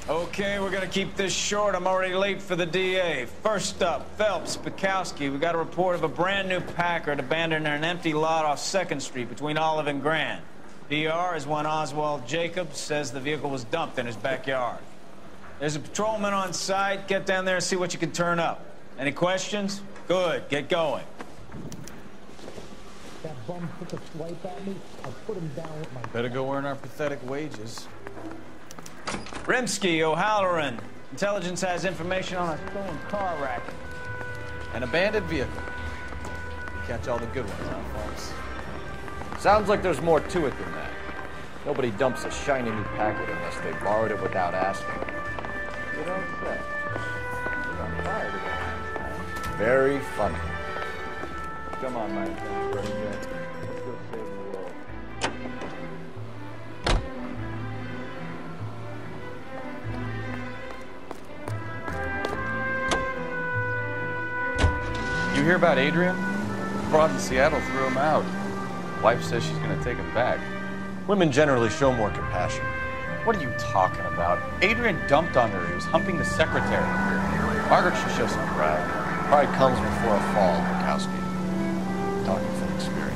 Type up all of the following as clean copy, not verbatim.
Okay, we're gonna keep this short. I'm already late for the DA. First up, Phelps, Bukowski. We got a report of a brand new Packard abandoned in an empty lot off 2nd Street between Olive and Grand. PR is one Oswald Jacobs says the vehicle was dumped in his backyard. There's a patrolman on site. Get down there and see what you can turn up. Any questions? Good, get going. That bum took a swipe at me. I'll put him down with my... Better go earn our pathetic wages. Rimsky, O'Halloran. Intelligence has information on a stolen car racket. An abandoned vehicle. Catch all the good ones, huh, folks? Sounds like there's more to it than that. Nobody dumps a shiny new Packard unless they borrowed it without asking. You don't say. You're not tired of that. Very funny. Come on, my friend. Let's go save the world. You hear about Adrian? Broad in Seattle threw him out. Wife says she's gonna take him back. Women generally show more compassion. What are you talking about? Adrian dumped on her. He was humping the secretary. Margaret should show some pride. Pride comes before a fall, Bukowski. Talking from experience.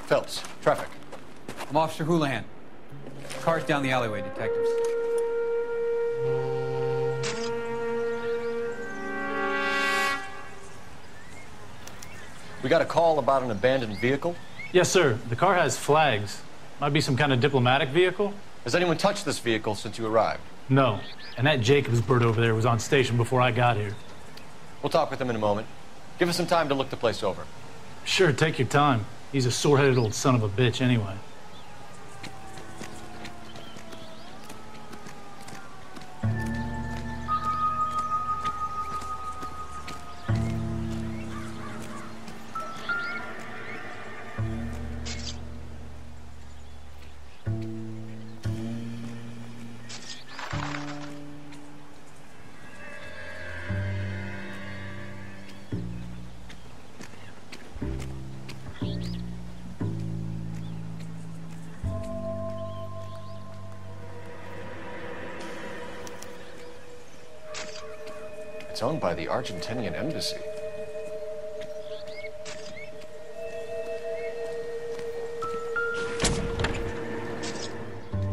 Phelps, traffic. I'm Officer Houlihan. Car's down the alleyway, detectives. We got a call about an abandoned vehicle. Yes, sir. The car has flags. Might be some kind of diplomatic vehicle. Has anyone touched this vehicle since you arrived? No. And that Jacobs bird over there was on station before I got here. We'll talk with him in a moment. Give us some time to look the place over. Sure, take your time. He's a sore-headed old son of a bitch anyway. It's owned by the Argentinian embassy.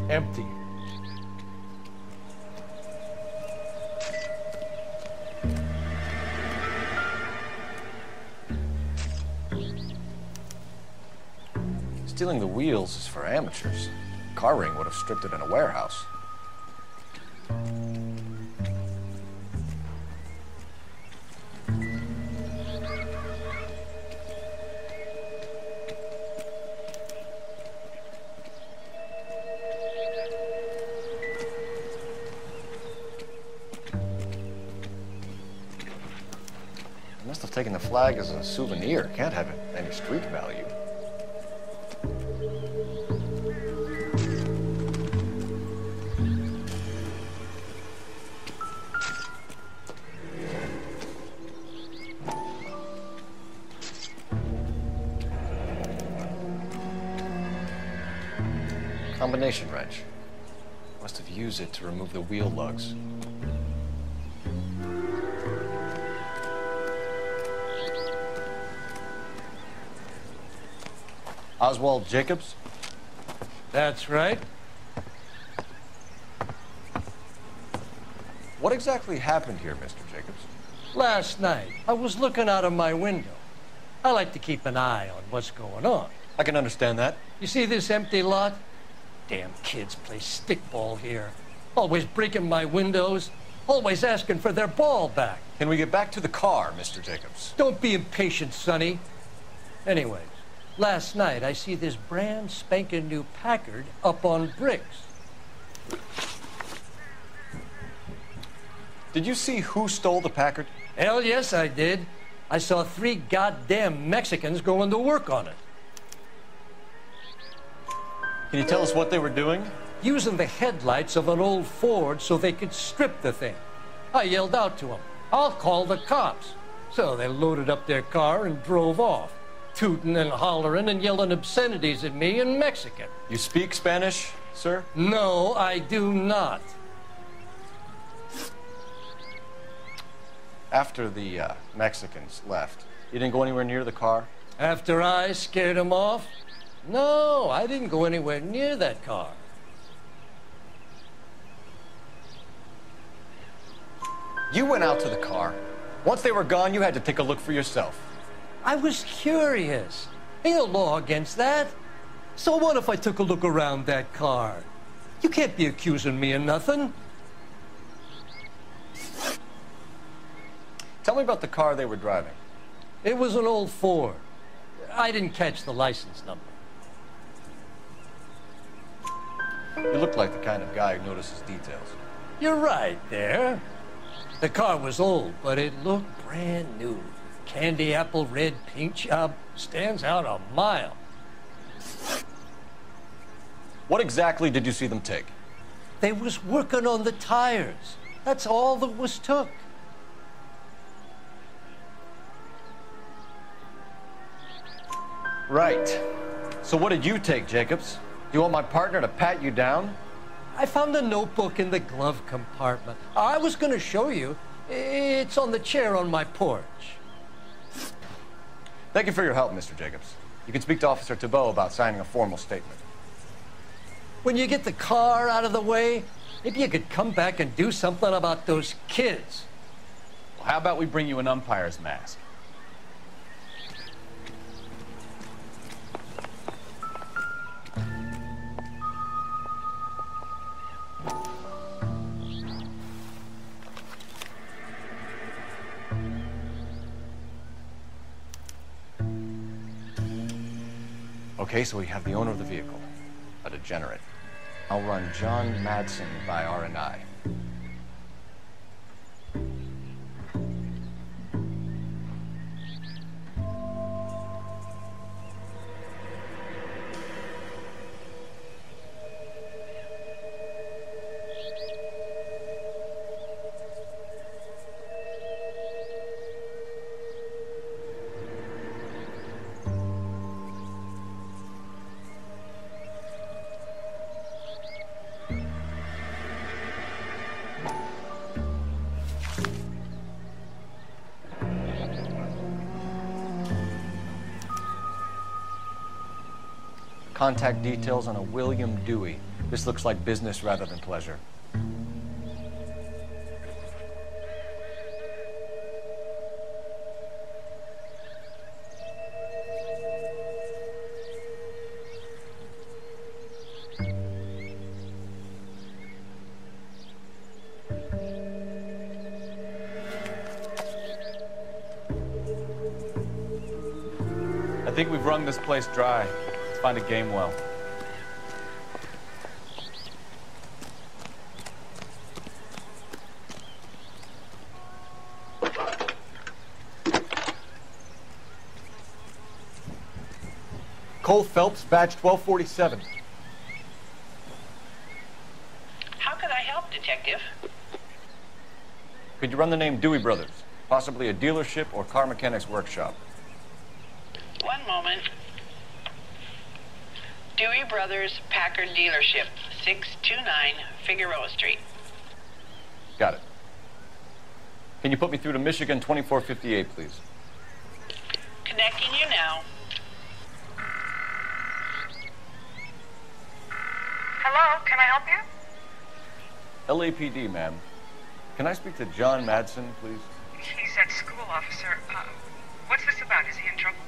Empty. Stealing the wheels is for amateurs. Car ring would have stripped it in a warehouse. Must have taken the flag as a souvenir. Can't have any street value. Combination wrench. Must have used it to remove the wheel lugs. Oswald Jacobs? That's right. What exactly happened here, Mr. Jacobs? Last night, I was looking out of my window. I like to keep an eye on what's going on. I can understand that. You see this empty lot? Damn kids play stickball here. Always breaking my windows. Always asking for their ball back. Can we get back to the car, Mr. Jacobs? Don't be impatient, Sonny. Anyways, last night I see this brand spanking new Packard up on bricks. Did you see who stole the Packard? Hell yes, I did. I saw 3 goddamn Mexicans going to work on it. Can you tell us what they were doing? Using the headlights of an old Ford so they could strip the thing. I yelled out to them, "I'll call the cops." So they loaded up their car and drove off, tooting and hollering and yelling obscenities at me in Mexican. You speak Spanish, sir? No, I do not. After the Mexicans left, you didn't go anywhere near the car? After I scared them off? No, I didn't go anywhere near that car. You went out to the car. Once they were gone, you had to take a look for yourself. I was curious. Ain't no law against that. So what if I took a look around that car? You can't be accusing me of nothing. Tell me about the car they were driving. It was an old Ford. I didn't catch the license number. You look like the kind of guy who notices details. You're right there. The car was old, but it looked brand new. Candy apple red paint job stands out a mile. What exactly did you see them take? They was working on the tires. That's all that was took. Right. So what did you take, Jacobs? Do you want my partner to pat you down? I found a notebook in the glove compartment. I was going to show you. It's on the chair on my porch. Thank you for your help, Mr. Jacobs. You can speak to Officer Thibault about signing a formal statement. When you get the car out of the way, maybe you could come back and do something about those kids. Well, how about we bring you an umpire's mask? Okay, so we have the owner of the vehicle, a degenerate. I'll run John Madsen by R&I. Contact details on a William Dewey. This looks like business rather than pleasure. I think we've wrung this place dry. Let's find a game well. Cole Phelps, badge 1247. How could I help, Detective? Could you run the name Dewey Brothers? Possibly a dealership or car mechanics workshop. One moment. Dewey Brothers Packard Dealership, 629 Figueroa Street. Got it. Can you put me through to Michigan 2458, please? Connecting you now. Hello, can I help you? LAPD, ma'am. Can I speak to John Madsen, please? He's at school, officer. What's this about? Is he in trouble?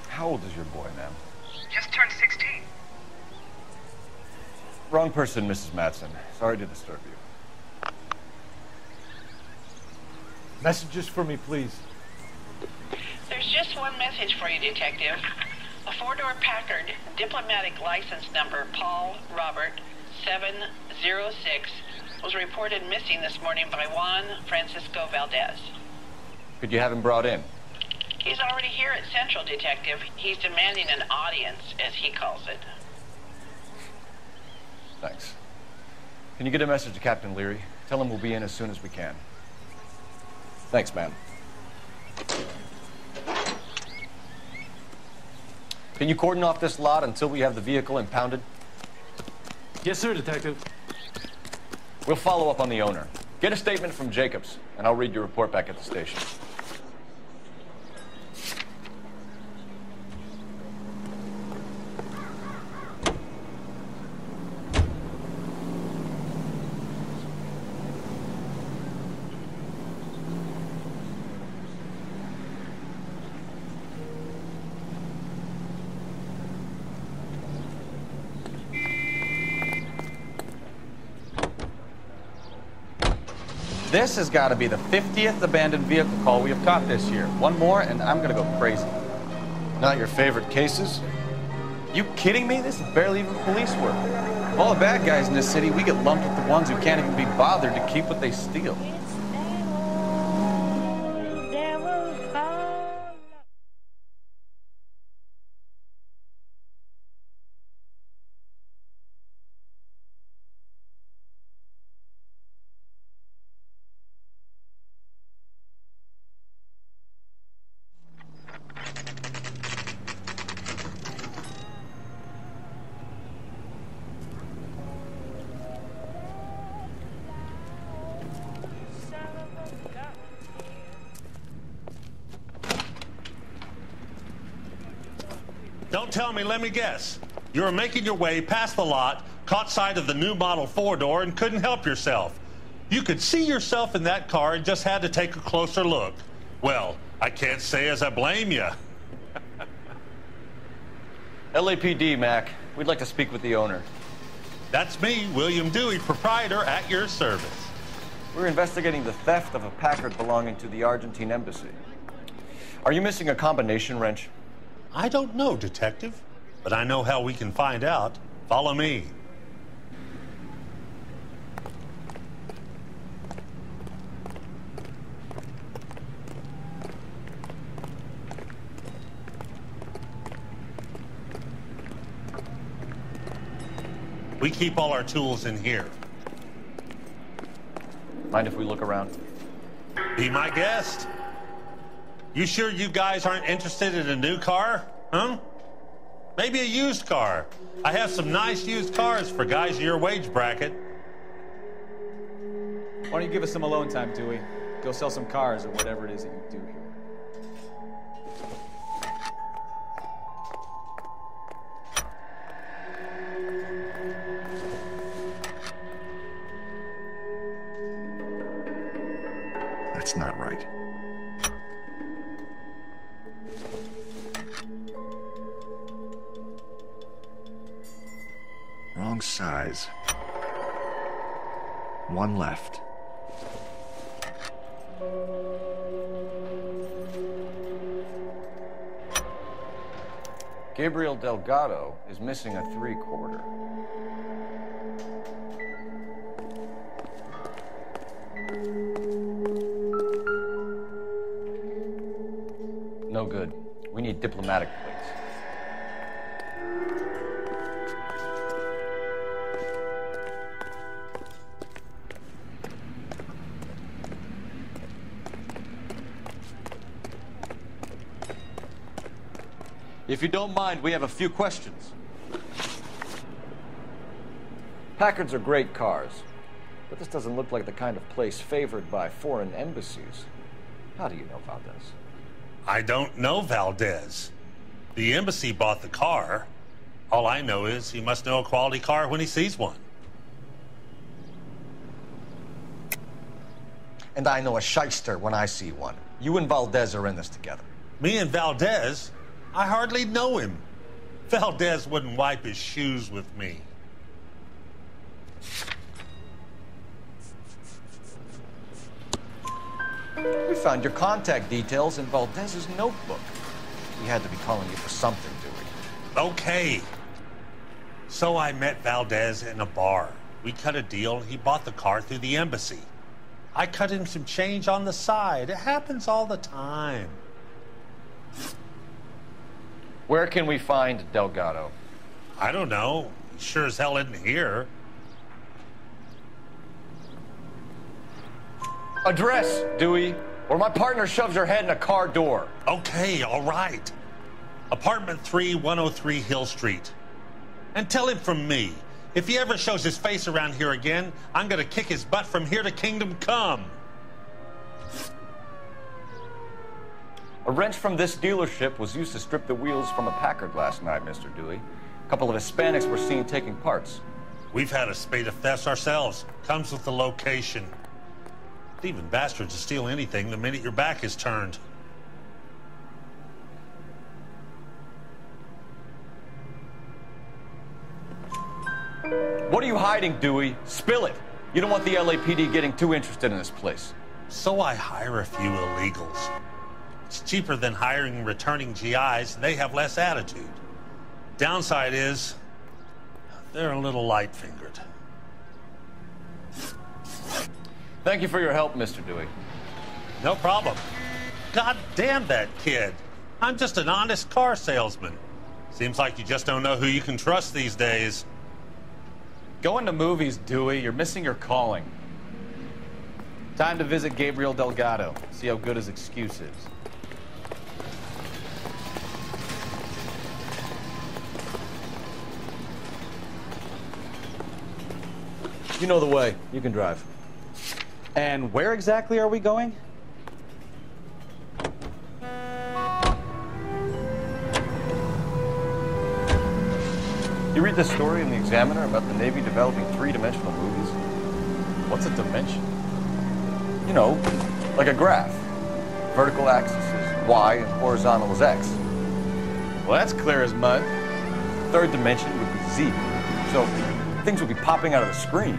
How old is your boy, ma'am? Just turned 16. Wrong person, Mrs. Madsen. Sorry to disturb you. Messages for me, please. There's just one message for you, Detective. A four-door Packard, diplomatic license number Paul Robert 706 was reported missing this morning by Juan Francisco Valdez. Could you have him brought in? He's already here at Central, Detective. He's demanding an audience, as he calls it. Thanks. Can you get a message to Captain Leary? Tell him we'll be in as soon as we can. Thanks, ma'am. Can you cordon off this lot until we have the vehicle impounded? Yes, sir, Detective. We'll follow up on the owner. Get a statement from Jacobs, and I'll read your report back at the station. This has got to be the 50th abandoned vehicle call we have caught this year. One more, and I'm going to go crazy. Not your favorite cases? You kidding me? This is barely even police work. Of all the bad guys in this city, we get lumped with the ones who can't even be bothered to keep what they steal. Don't tell me, let me guess. You were making your way past the lot, caught sight of the new model four-door, and couldn't help yourself. You could see yourself in that car and just had to take a closer look. Well, I can't say as I blame you. LAPD, Mac. We'd like to speak with the owner. That's me, William Dewey, proprietor, at your service. We're investigating the theft of a Packard belonging to the Argentine embassy. Are you missing a combination wrench? I don't know, Detective, but I know how we can find out. Follow me. We keep all our tools in here. Mind if we look around? Be my guest. You sure you guys aren't interested in a new car? Huh? Maybe a used car. I have some nice used cars for guys in your wage bracket. Why don't you give us some alone time, Dewey? Go sell some cars or whatever it is that you do here. That's not right. Wrong size. One left. Gabriel Delgado is missing a 3/4. No good. We need diplomatic plates. If you don't mind, we have a few questions. Packards are great cars, but this doesn't look like the kind of place favored by foreign embassies. How do you know Valdez? I don't know Valdez. The embassy bought the car. All I know is he must know a quality car when he sees one. And I know a shyster when I see one. You and Valdez are in this together. Me and Valdez? I hardly know him. Valdez wouldn't wipe his shoes with me. We found your contact details in Valdez's notebook. He had to be calling you for something, Dewey. Okay. So I met Valdez in a bar. We cut a deal and he bought the car through the embassy. I cut him some change on the side. It happens all the time. Where can we find Delgado? I don't know. He sure as hell isn't here. Address, Dewey, or my partner shoves her head in a car door. Okay, all right. Apartment 3, 103 Hill Street. And tell him from me, if he ever shows his face around here again, I'm gonna kick his butt from here to Kingdom Come. A wrench from this dealership was used to strip the wheels from a Packard last night, Mr. Dewey. A couple of Hispanics were seen taking parts. We've had a spate of thefts ourselves. Comes with the location. Thieving bastards will steal anything the minute your back is turned. What are you hiding, Dewey? Spill it. You don't want the LAPD getting too interested in this place. So I hire a few illegals. It's cheaper than hiring returning GIs, and they have less attitude. Downside is, they're a little light-fingered. Thank you for your help, Mr. Dewey. No problem. God damn that kid. I'm just an honest car salesman. Seems like you just don't know who you can trust these days. Going to movies, Dewey. You're missing your calling. Time to visit Gabriel Delgado. See how good his excuse is. You know the way. You can drive. And where exactly are we going? You read this story in the Examiner about the Navy developing three-dimensional movies? What's a dimension? You know, like a graph. Vertical axis is Y and horizontal is X. Well, that's clear as mud. Third dimension would be Z. So things would be popping out of the screen.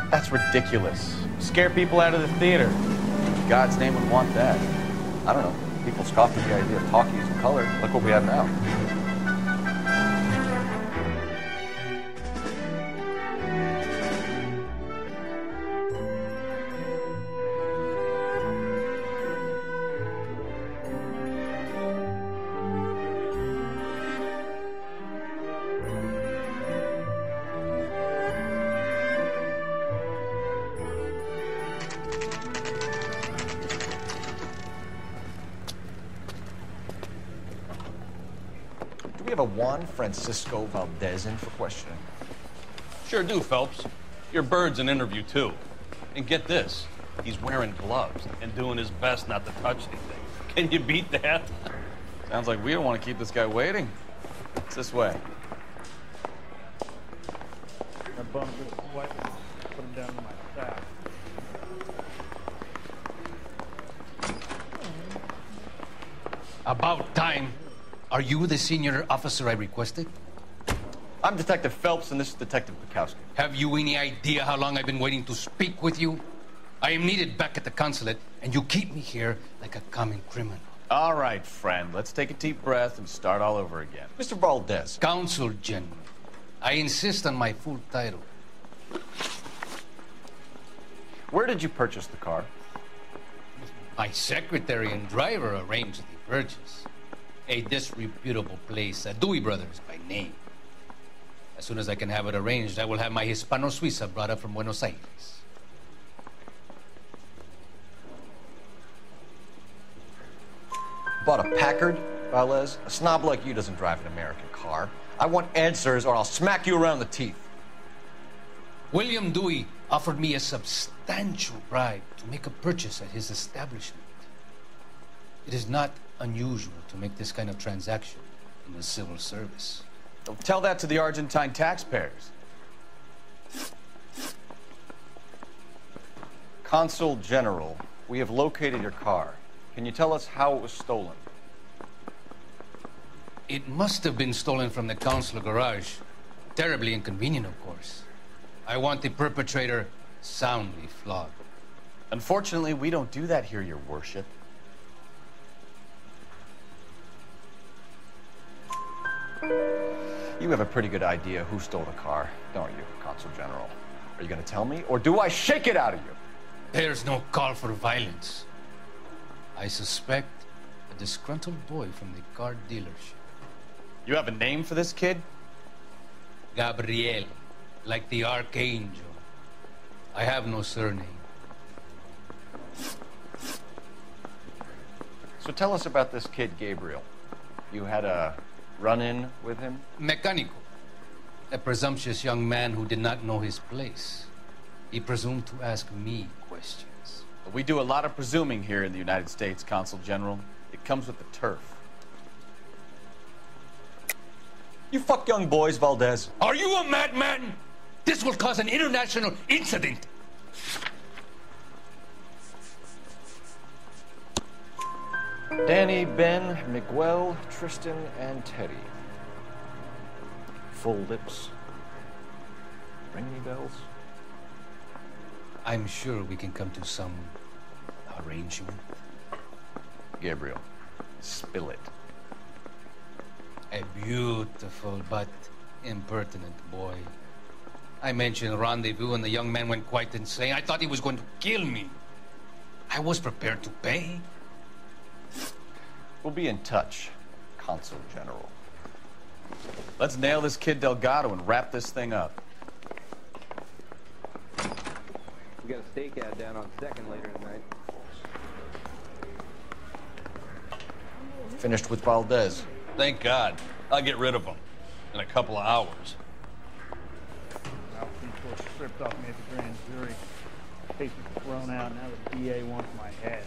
That's ridiculous. Scare people out of the theater. God's name would want that. I don't know. People scoff at the idea of talkies in color. Look what we have now. Do we have a Juan Francisco Valdez in for questioning? Sure do, Phelps. Your bird's an interview, too. And get this, he's wearing gloves and doing his best not to touch anything. Can you beat that? Sounds like we don't want to keep this guy waiting. It's this way. Put him down in my sack. About time. Are you the senior officer I requested? I'm Detective Phelps, and this is Detective Bukowski. Have you any idea how long I've been waiting to speak with you? I am needed back at the consulate, and you keep me here like a common criminal. All right, friend. Let's take a deep breath and start all over again. Mr. Valdez. Consul General. I insist on my full title. Where did you purchase the car? My secretary and driver arranged the purchase. A disreputable place, Dewey Brothers by name. As soon as I can have it arranged, I will have my Hispano Suiza brought up from Buenos Aires. Bought a Packard, Valdez? A snob like you doesn't drive an American car. I want answers or I'll smack you around the teeth. William Dewey offered me a substantial bribe to make a purchase at his establishment. It is not unusual to make this kind of transaction in the civil service. Don't tell that to the Argentine taxpayers. Consul General, we have located your car. Can you tell us how it was stolen? It must have been stolen from the consular garage. Terribly inconvenient, of course. I want the perpetrator soundly flogged. Unfortunately, we don't do that here, Your Worship. You have a pretty good idea who stole the car, don't you, Consul General? Are you going to tell me, or do I shake it out of you? There's no call for violence. I suspect a disgruntled boy from the car dealership. You have a name for this kid? Gabriel, like the archangel. I have no surname. So tell us about this kid, Gabriel. You had a run-in with him? Mecánico. A presumptuous young man who did not know his place. He presumed to ask me questions. We do a lot of presuming here in the United States, Consul General. It comes with the turf. You fuck young boys, Valdez. Are you a madman? This will cause an international incident. Danny, Ben, Miguel, Tristan, and Teddy. Full lips. Ring any bells? I'm sure we can come to some arrangement. Gabriel, spill it. A beautiful but impertinent boy. I mentioned rendezvous and the young man went quite insane. I thought he was going to kill me. I was prepared to pay. We'll be in touch, Consul General. Let's nail this kid Delgado and wrap this thing up. We got a stakeout down on 2nd later tonight. Finished with Valdez. Thank God. I'll get rid of him in a couple of hours. Now, people stripped off me at the grand jury. Papers thrown out. Now the DA wants my head.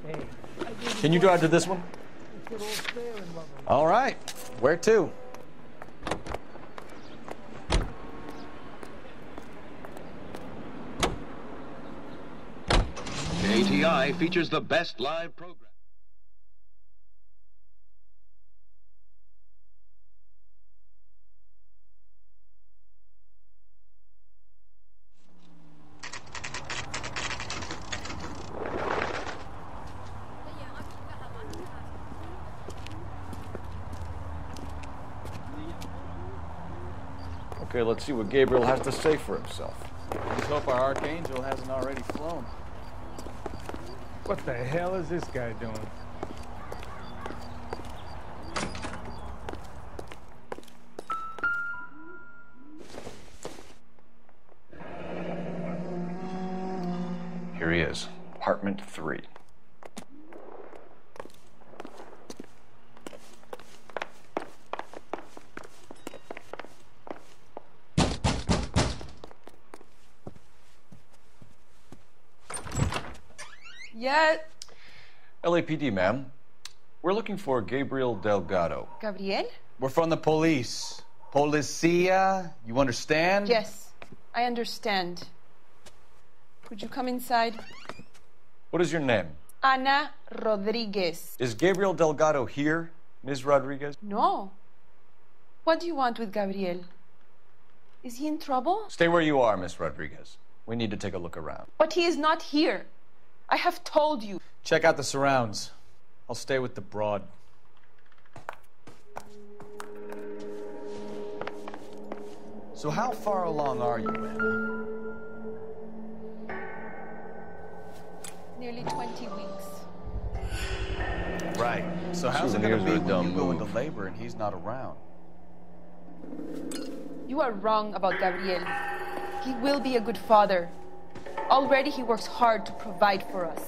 Hey, Can you drive to this one? All right. Where to? KTI features the best live program. Okay, let's see what Gabriel has to say for himself. Let's hope our archangel hasn't already flown. What the hell is this guy doing? Here he is, apartment 3. Yeah. LAPD, ma'am. We're looking for Gabriel Delgado. Gabriel? We're from the police. Policia, you understand? Yes, I understand. Could you come inside? What is your name? Ana Rodriguez. Is Gabriel Delgado here, Ms. Rodriguez? No. What do you want with Gabriel? Is he in trouble? Stay where you are, Ms. Rodriguez. We need to take a look around. But he is not here. I have told you. Check out the surrounds. I'll stay with the broad. So how far along are you, Anna? Nearly 20 weeks. Right. So how's it going to be when you go into move. labor and he's not around? You are wrong about Gabriel. He will be a good father. Already he works hard to provide for us.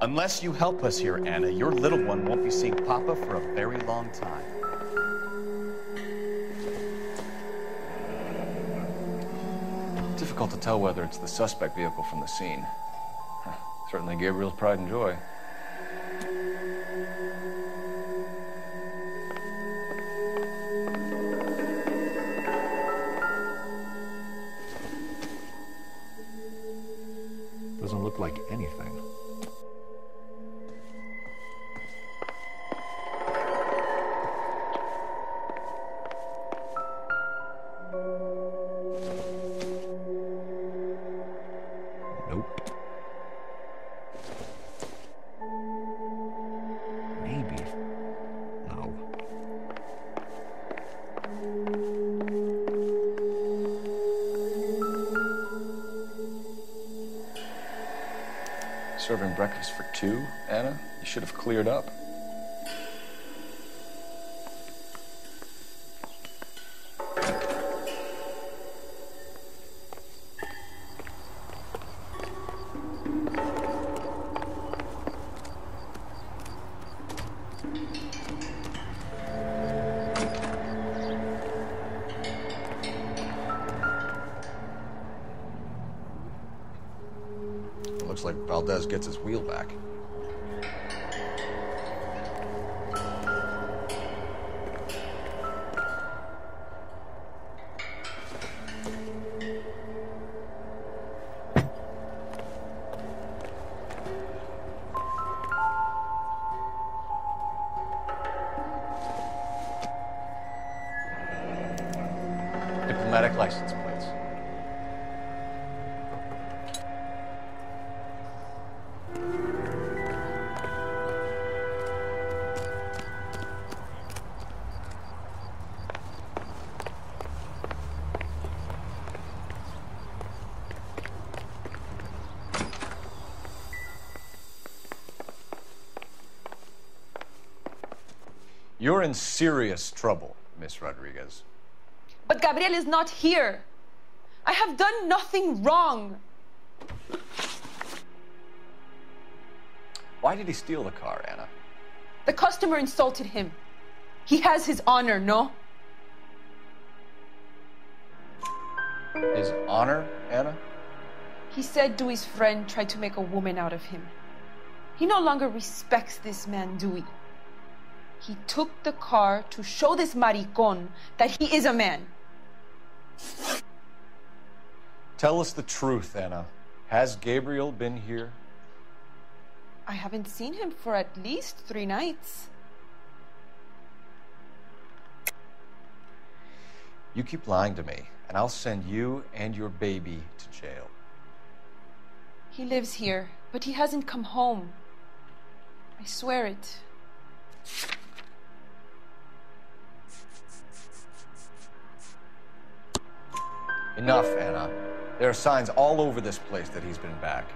Unless you help us here, Anna, your little one won't be seeing Papa for a very long time. Difficult to tell whether it's the suspect vehicle from the scene. Certainly Gabriel's pride and joy. Doesn't look like anything. Nope. Maybe. Serving breakfast for two, Anna? You should have cleared up. Looks like Valdez gets his wheel back. Diplomatic license plates. You're in serious trouble, Miss Rodriguez. But Gabriel is not here. I have done nothing wrong. Why did he steal the car, Anna? The customer insulted him. He has his honor, no? His honor, Anna? He said Dewey's friend tried to make a woman out of him. He no longer respects this man, Dewey. He took the car to show this maricón that he is a man. Tell us the truth, Anna. Has Gabriel been here? I haven't seen him for at least 3 nights. You keep lying to me, and I'll send you and your baby to jail. He lives here, but he hasn't come home. I swear it. Enough, Anna. There are signs all over this place that he's been back.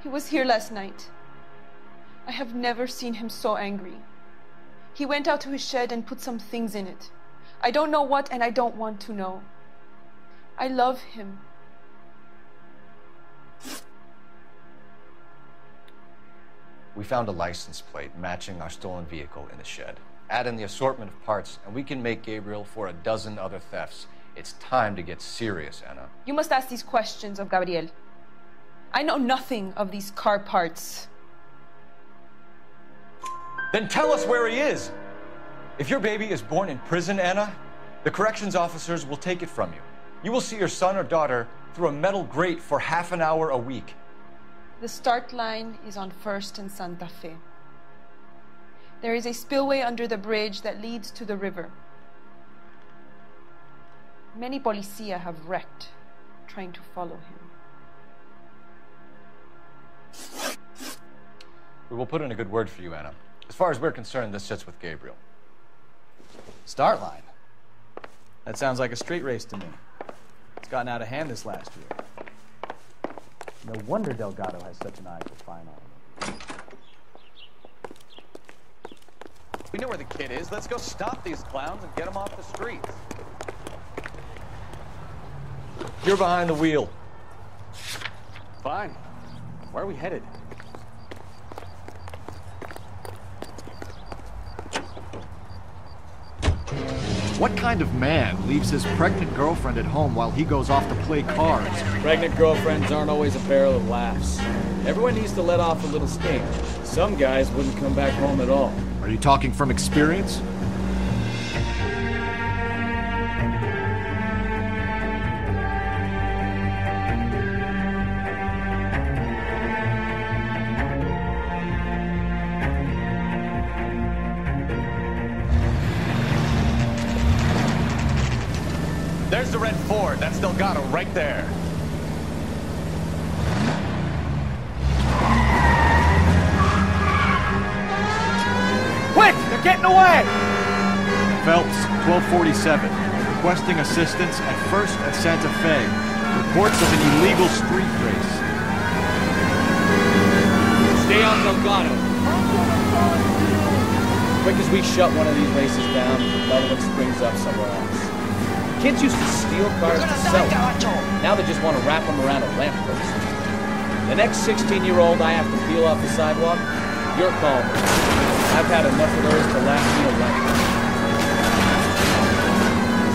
He was here last night. I have never seen him so angry. He went out to his shed and put some things in it. I don't know what, and I don't want to know. I love him. We found a license plate matching our stolen vehicle in the shed. Add in the assortment of parts, and we can make Gabriel for a dozen other thefts. It's time to get serious, Anna. You must ask these questions of Gabriel. I know nothing of these car parts. Then tell us where he is! If your baby is born in prison, Anna, the corrections officers will take it from you. You will see your son or daughter through a metal grate for half an hour a week. The start line is on 1st and Santa Fe. There is a spillway under the bridge that leads to the river. Many policia have wrecked trying to follow him. We will put in a good word for you, Anna. As far as we're concerned, this sits with Gabriel. Start line. That sounds like a street race to me. It's gotten out of hand this last year. No wonder Delgado has such an eye for fine art. We know where the kid is. Let's go stop these clowns and get them off the streets. You're behind the wheel. Fine. Where are we headed? What kind of man leaves his pregnant girlfriend at home while he goes off to play cards? Pregnant girlfriends aren't always a barrel of laughs. Everyone needs to let off a little steam. Some guys wouldn't come back home at all. Are you talking from experience? There's the red Ford. That's Delgado right there. Quick! They're getting away! Phelps, 1247. Requesting assistance at 1st and Santa Fe. Reports of an illegal street race. Stay on Delgado. Quick as we shut one of these races down, another one springs up somewhere else. Kids used to steal cars to sell them. Now they just want to wrap them around a lamppost. The next 16-year-old I have to peel off the sidewalk, your call. I've had enough of those to last me a lifetime.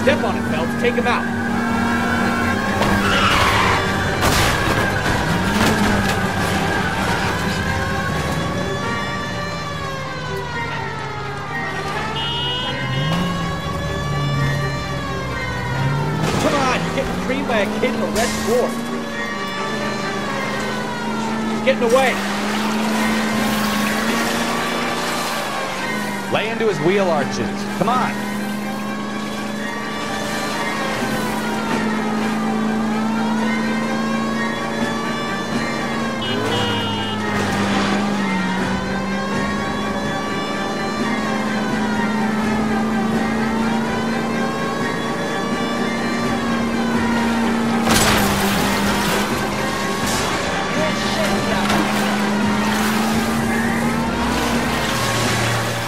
Step on it, Phelps. Take him out. Come on, you're getting creamed by a kid in a red Ford. He's getting away. Lay into his wheel arches. Come on.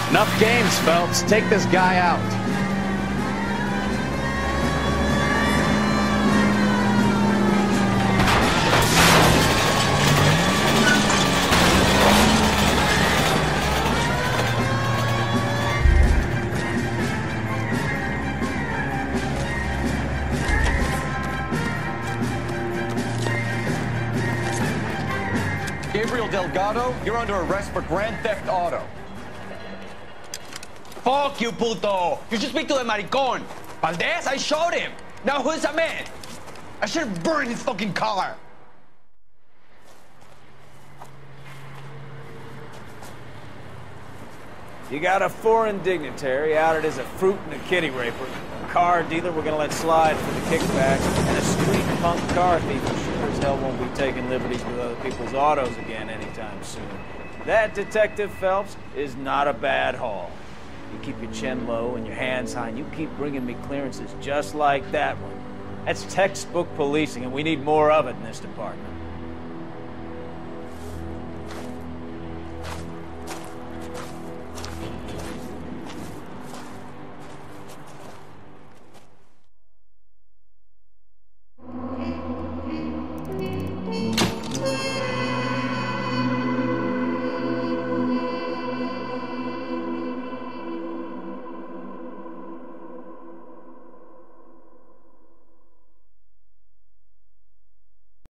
Enough games, Phelps. Take this guy out. Gabriel Delgado, you're under arrest for grand theft auto. Fuck you, puto! You should speak to the maricon. Valdez, I showed him. Now who's a man? I should have burned his fucking car. You got a foreign dignitary outed as a fruit and a kitty raper, a car dealer we're gonna let slide for the kickback, and a street punk car thief who sure as hell won't be taking liberties with other people's autos again anytime soon. That, Detective Phelps, is not a bad haul. You keep your chin low and your hands high, and you keep bringing me clearances just like that one. That's textbook policing, and we need more of it in this department.